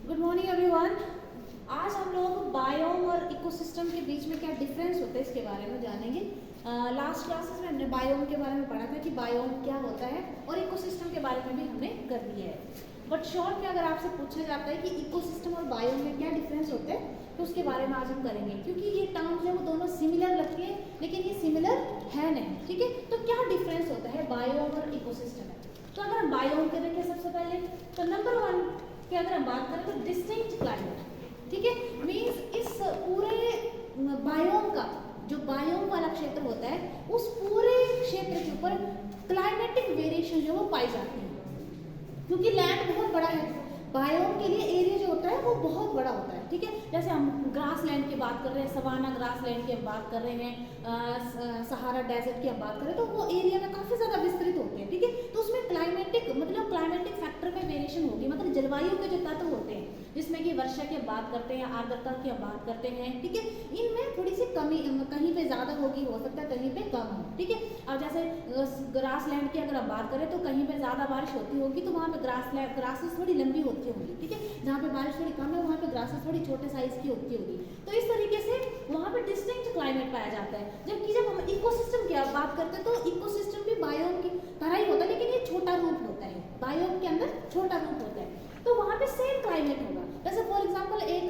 Good morning everyone. आज हम लोग बायोम और इकोसिस्टम के बीच में क्या डिफरेंस होता है इसके बारे में जानेंगे। लास्ट क्लासेस में हमने बायोम के बारे में पढ़ा था कि बायोम क्या होता है और इकोसिस्टम के बारे में भी हमने कर दिया है। बट शॉर्ट में अगर आपसे पूछा जाता है कि इकोसिस्टम और बायोम में क्या डिफरेंस होते हैं तो उसके बारे में आज हम करेंगे, क्योंकि ये टर्म जो है वो दोनों सिमिलर लगती है लेकिन ये सिमिलर है नहीं। ठीक है, तो क्या डिफरेंस होता है बायोम और इकोसिस्टम में। तो अगर हम बायोम के देखें सबसे पहले तो नंबर 1 कि अगर हम बात करें तो डिस्टिंक्ट क्लाइमेट, ठीक है, मीन्स इस पूरे बायोम का जो बायोम वाला क्षेत्र होता है उस पूरे क्षेत्र के ऊपर क्लाइमेटिक वेरिएशन जो वो पाई जाती है, क्योंकि लैंड बहुत बड़ा है। बायोम के लिए एरिया जो होता है वो बहुत बड़ा होता है। ठीक है, जैसे हम ग्रास लैंड की बात कर रहे हैं, सवाना ग्रास लैंड की हम बात कर रहे हैं, सहारा डेजर्ट की हम बात कर रहे हैं, तो वो एरिया में काफ़ी ज़्यादा विस्तृत होते हैं। ठीक है, तो उसमें क्लाइमेटिक फैक्टर में वेरिएशन होगी, मतलब जलवायु के जो तत्व होते हैं जिसमें कि वर्षा की हम बात करते हैं, आर्द्रता की हम बात करते हैं। ठीक है, इनमें थोड़ी सी कमी, कहीं पे ज़्यादा होगी, हो सकता है कहीं पे कम हो। ठीक है, अब जैसे ग्रास लैंड की अगर हम बात करें तो कहीं पे ज़्यादा बारिश होती होगी तो वहाँ पे ग्रासेस थोड़ी लंबी होती होगी। ठीक है, जहाँ पे बारिश थोड़ी कम है वहाँ पे ग्रासेस थोड़ी छोटे साइज की होती होगी। तो इस तरीके से वहाँ पे डिस्टिंक्ट क्लाइमेट पाया जाता है। जबकि जब हम इकोसिस्टम की बात करते हैं तो इकोसिस्टम भी बायोम की तरह ही होता है, लेकिन ये छोटा रूप होता है, बायोम के अंदर छोटा रूप होता है। तो वहाँ पे सेम क्लाइमेट होगा। जैसे फॉर एग्जांपल एक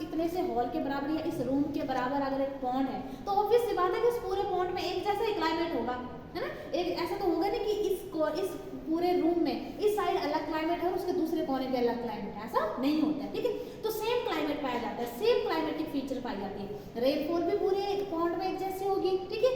इतने से हॉल के बराबर या इस रूम के बराबर अगर एक पॉन्ड है तो ऑब्वियस सी बात है कि उस पूरे पॉन्ड में एक जैसा ही क्लाइमेट होगा, है ना। एक ऐसा तो होगा नहीं कि इस पूरे रूम में इस साइड अलग क्लाइमेट है और उसके दूसरे कोने पे अलग क्लाइमेट है, ऐसा नहीं होता है। ठीक है, तो सेम क्लाइमेट पाया जाता है, सेम क्लाइमेटिक फीचर पाई जाती है। रेनफॉल भी पूरे पॉन्ड में एक जैसी होगी। ठीक है,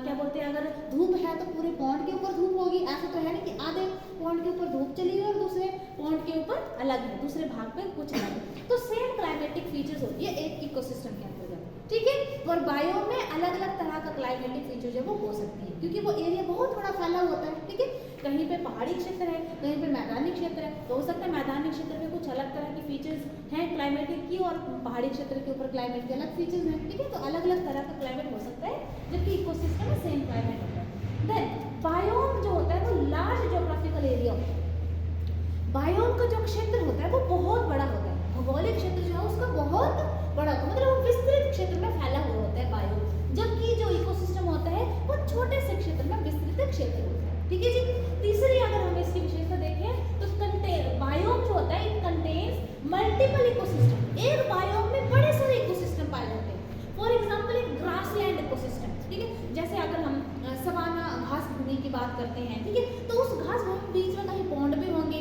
क्या बोलते हैं, अगर धूप है तो पूरे पॉन्ड के ऊपर धूप होगी, ऐसा तो है नहीं कि आधे पॉन्ड के ऊपर धूप चली गई और दूसरे पॉन्ड के ऊपर अलग है, दूसरे भाग पे कुछ अलग है। तो सेम क्लाइमेटिक फीचर्स होती है एक इकोसिस्टम के अंतर्गत। ठीक है, और बायोम में अलग अलग तरह का क्लाइमेटिक फीचर जो वो हो सकती है, क्योंकि वो एरिया बहुत बड़ा फैला होता है। ठीक है, कहीं पे पहाड़ी क्षेत्र है, कहीं पे मैदानी क्षेत्र है, तो हो सकता है मैदानी क्षेत्र में कुछ अलग तरह की फीचर्स हैं क्लाइमेटिक की और पहाड़ी क्षेत्र के ऊपर क्लाइमेट के अलग फीचर्स हैं। ठीक है, तो अलग अलग तरह का क्लाइमेट हो सकता है, जबकि इकोसिस्टम में सेम क्लाइमेट होता है। देन बायोम जो होता है वो लार्ज ज्योग्राफिकल एरिया होता है। बायोम का जो क्षेत्र होता है वो बहुत बड़ा होता है, भौगोलिक क्षेत्र जो है उसका बहुत बड़ा होता है, मतलब वो विस्तृत क्षेत्र में फैला हुआ होता है बायोम। जबकि जो इकोसिस्टम होता है वो छोटे से क्षेत्र में विस्तृत क्षेत्र होता है। ठीक है जी। तीसरी अगर हम इसकी विशेषता देखें तो बायोम जो होता है इट कंटेन्स मल्टीपल इकोसिस्टम। एक बायोम में बड़े सारे इकोसिस्टम पाए जाते हैं। फॉर एग्जांपल एक ग्रासलैंड इकोसिस्टम, ठीक है, जैसे अगर हम सवाना घास भूमि की बात करते हैं, ठीक है, तो उस घास भूमि के बीच में कहीं पॉन्ड भी होंगे,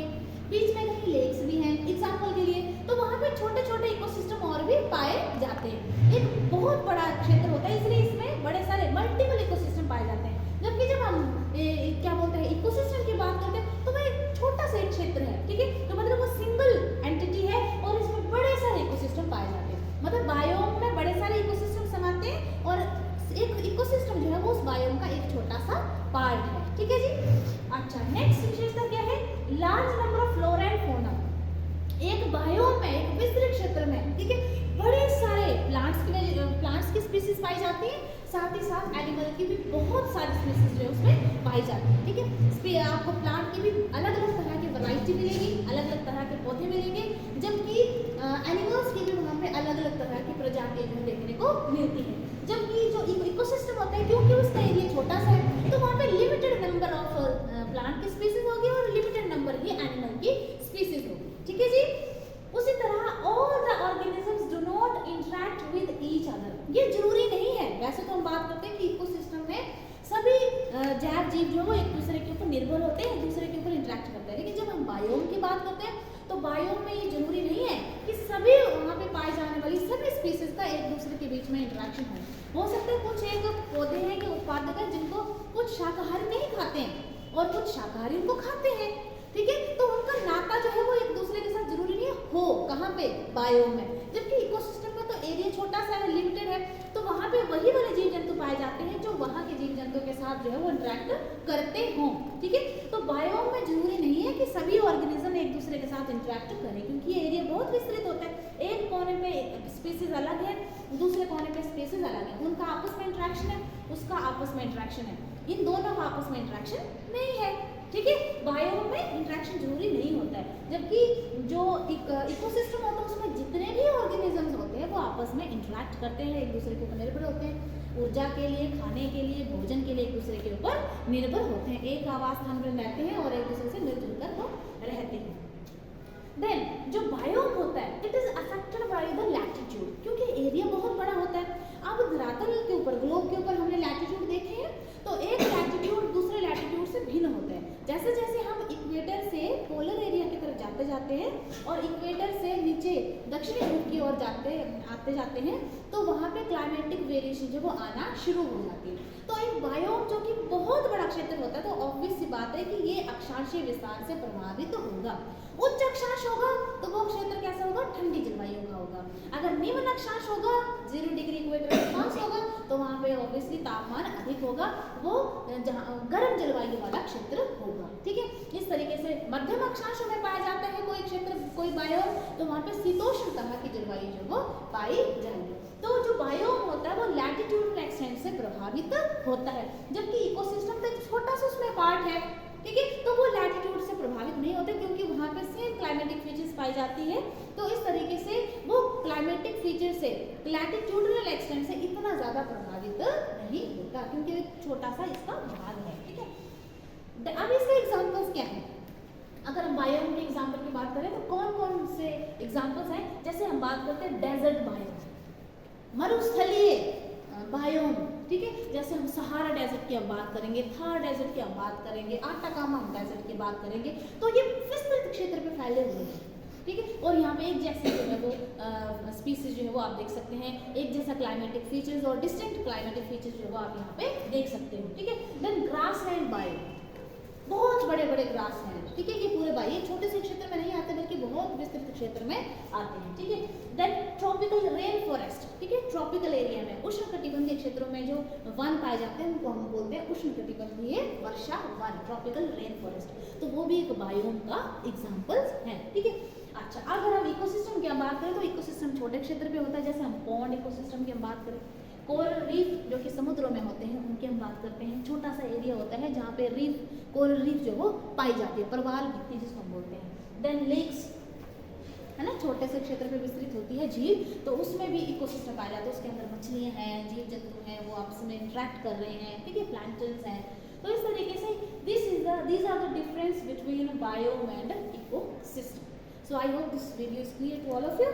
बीच में कहीं लेक्स भी हैं एग्जाम्पल के लिए, तो वहाँ पे छोटे छोटे इकोसिस्टम और भी पाए जाते हैं। एक बहुत बड़ा क्षेत्र होता है, इसलिए इसमें बड़े सारे मल्टीपल इकोसिस्टम पाए जाते हैं। जबकि जब हम क्या बोलते हैं इकोसिस्टम की बात करते हैं तो वह एक छोटा सा एक क्षेत्र है। ठीक है, तो मतलब वो सिंगल एंटिटी है और इसमें बड़े सारे इकोसिस्टम पाए जाते हैं। मतलब बायोम में बड़े सारे इकोसिस्टम समाते हैं और एक इकोसिस्टम जो है वो उस बायोम का एक छोटा सा पार्ट है। ठीक है जी। अच्छा, नेक्स्ट विशेषता क्या है, large number of flora and fauna. एक बायोम में, एक विस्तृत क्षेत्र में, ठीक है, बड़े सारे प्लांट्स की स्पीसीज पाई जाती है, साथ ही साथ एनिमल की भी बहुत सारी स्पीसीज जो है उसमें पाई जाती है। ठीक है, आपको प्लांट की भी अलग अलग तरह की वैरायटी मिलेगी, अलग अलग तरह के पौधे मिलेंगे, जबकि एनिमल्स की भी वहाँ पे अलग अलग तरह की प्रजातियां जो देखने को मिलती है। जबकि जो इकोसिस्टम होता है, क्योंकि उसका एरिया छोटा सा है तो वहाँ पे लिमिटेड नंबर ऑफ प्लांट की स्पीसीज होगी और लिमिटेड नंबर ही एनिमल की स्पीसीज होगी। ठीक है जी। उसी तरह all the organisms do not interact with each other. ये जरूरी नहीं है, वैसे तो हम बात करते हैं कि इकोसिस्टम में सभी जैव जीव जो वो एक दूसरे के ऊपर निर्भर होते हैं, एक दूसरे के ऊपर इंटरैक्ट करते हैं, लेकिन जब हम बायोम की बात करते हैं तो बायोम में ये जरूरी नहीं है कि सभी वहाँ पे पाई जाने वाली सभी स्पीसीज का एक दूसरे के बीच में इंटरेक्शन हो सकता है कुछ एक पौधे हैं कि उत्पादक है जिनको कुछ शाकाहारी नहीं खाते हैं और कुछ शाकाहारी उनको खाते हैं। ठीक है, तो उनका नाता जो है वो एक दूसरे के साथ जरूरी नहीं हो, कहाँ पे, बायोम में। जबकि इकोसिस्टम में तो एरिया छोटा सा है, लिमिटेड है, तो वहाँ पे वही वाले जीव जंतु पाए जाते हैं जो वहाँ के जीव जंतु के साथ जो है वो इंटरेक्ट करते हों। ठीक है, तो बायोम में जरूरी नहीं है कि सभी ऑर्गेनिज्म एक दूसरे के साथ इंटरेक्ट करें, क्योंकि ये एरिया बहुत विस्तृत होता है। एक कोने पे स्पीसीज अलग है, दूसरे कोने पे स्पीसीज अलग है, उनका आपस में इंटरेक्शन है, उसका आपस में इंटरेक्शन है, इन दोनों का आपस में इंटरेक्शन नहीं है। ठीक है, बायोम में इंटरेक्शन जरूरी नहीं होता है, जबकि जो एक इकोसिस्टम होता है उसमें जितने भी ऑर्गेनिजम्स होते हैं वो आपस में इंटरेक्ट करते हैं, एक दूसरे के ऊपर निर्भर होते हैं, ऊर्जा के लिए, खाने के लिए, भोजन के लिए एक दूसरे के ऊपर निर्भर होते हैं, एक आवास स्थान में रहते हैं और एक दूसरे से मिलजुल कर वो रहते हैं। देन जो बायोम होता है it is affected by the latitude, क्योंकि एरिया बहुत बड़ा होता है। अब धरातल के ऊपर, ग्लोब के ऊपर हमने लैटिट्यूड देखे हैं, तो एक लैटिट्यूड दूसरे लैटिट्यूड से भिन्न होता है। जैसे जैसे हम इक्वेटर से पोलर एरिया की तरफ जाते जाते हैं और इक्वेटर से नीचे दक्षिणी ध्रुव की ओर आते जाते हैं, तो वहाँ पे क्लाइमेटिक वेरिएशन जो वो आना शुरू हो जाती है। तो एक बायोम जो कि बहुत बड़ा क्षेत्र होता है, तो ऑब्वियस सी बात है कि ये अक्षांशीय विस्तार से प्रभावित होगा। उच्च अक्षांश होगा तो वो क्षेत्र कैसा होगा, ठंडी जलवायु का होगा। अगर निम्न अक्षांश होगा, 0 डिग्री इक्वेटर के पास होगा, तो वहाँ पे ऑब्वियसली तापमान अधिक होगा, वो जहाँ गर्म जलवायु वाला क्षेत्र होगा। ठीक है, इस तरीके से मध्यम अक्षांशों में पाया जाता है कोई क्षेत्र, कोई बायोम, तो वहाँ पे शीतोष्ण तरह की जलवायु जो वो पाई जाएगी। तो जो बायोम होता है वो लैटिट्यूडनल एक्सटेंट से प्रभावित होता है, जबकि इकोसिस्टम तो एक छोटा सा उसमें पार्ट है। ठीक है, तो वो लैटिट्यूड से प्रभावित नहीं होते क्योंकि वहाँ पे सेम क्लाइमेटिक फीचर्स पाई जाती है। तो इस तरीके से वो क्लाइमेटिक फीचर से लैटिट्यूडनल एक्सटेंट से इतना ज़्यादा प्रभावित नहीं होता, क्योंकि एक छोटा सा इसका भाग है। ठीक है, अब इसके एग्जाम्पल्स क्या है? अगर हम बायोम के एग्जाम्पल की बात करें तो कौन कौन से एग्जाम्पल्स हैं? जैसे हम बात करते हैं डेजर्ट बायोम, मरुस्थलीय बायोम। ठीक है, जैसे हम सहारा डेजर्ट की हम बात करेंगे, थार डेजर्ट की हम बात करेंगे, आटाकामा डेजर्ट की बात करेंगे, तो ये विस्तृत क्षेत्र पे फैले हुए हैं। ठीक है, और यहाँ पे एक जैसे जो है वो स्पीसीज जो है वो आप देख सकते हैं, एक जैसा क्लाइमेटिक फीचर्स और डिस्टिंक्ट क्लाइमेटिक फीचर्स जो है वो आप यहाँ पे देख सकते हो। ठीक है, देन ग्रासलैंड बायोम, बहुत बड़े बड़े ग्रास लैंड। ठीक है, ये पूरे बाई ये छोटे से क्षेत्र में नहीं आते बल्कि बहुत विस्तृत क्षेत्र में आते हैं। ठीक है, देन ट्रॉपिकल रेन फॉरेस्ट। ठीक है, ट्रॉपिकल एरिया में उष्णकटिबंधीय क्षेत्रों में जो वन पाए जाते हैं उनको हम बोलते हैं उष्णकटिबंधीय वर्षा वन, ट्रॉपिकल रेन फॉरेस्ट। तो वो भी एक बायोम का एग्जाम्पल्स है। ठीक है, अच्छा अगर हम इकोसिस्टम की हम बात करें तो इकोसिस्टम छोटे क्षेत्र पे होता है। जैसे हम पॉन्ड इकोसिस्टम की हम बात करें, कोरल रीफ जो कि समुद्रों में होते हैं उनकी हम बात करते हैं, छोटा सा एरिया होता है जहाँ पे रीफ, कोरल रीफ जो वो पाई जाती है, प्रवाल भित्ति जिसको हम बोलते हैं। देन लेक्स है ना, छोटे से क्षेत्र पे विस्तृत होती है झील, तो उसमें भी इकोसिस्टम पाया जाता है, उसके अंदर मछलियाँ हैं, जीव जंतु हैं, वो आपस में इंटरेक्ट कर रहे हैं। ठीक है, प्लैंक्टन्स हैं। तो इस तरीके से these are the difference between biome and ecosystem. So I hope this video is clear to all of you.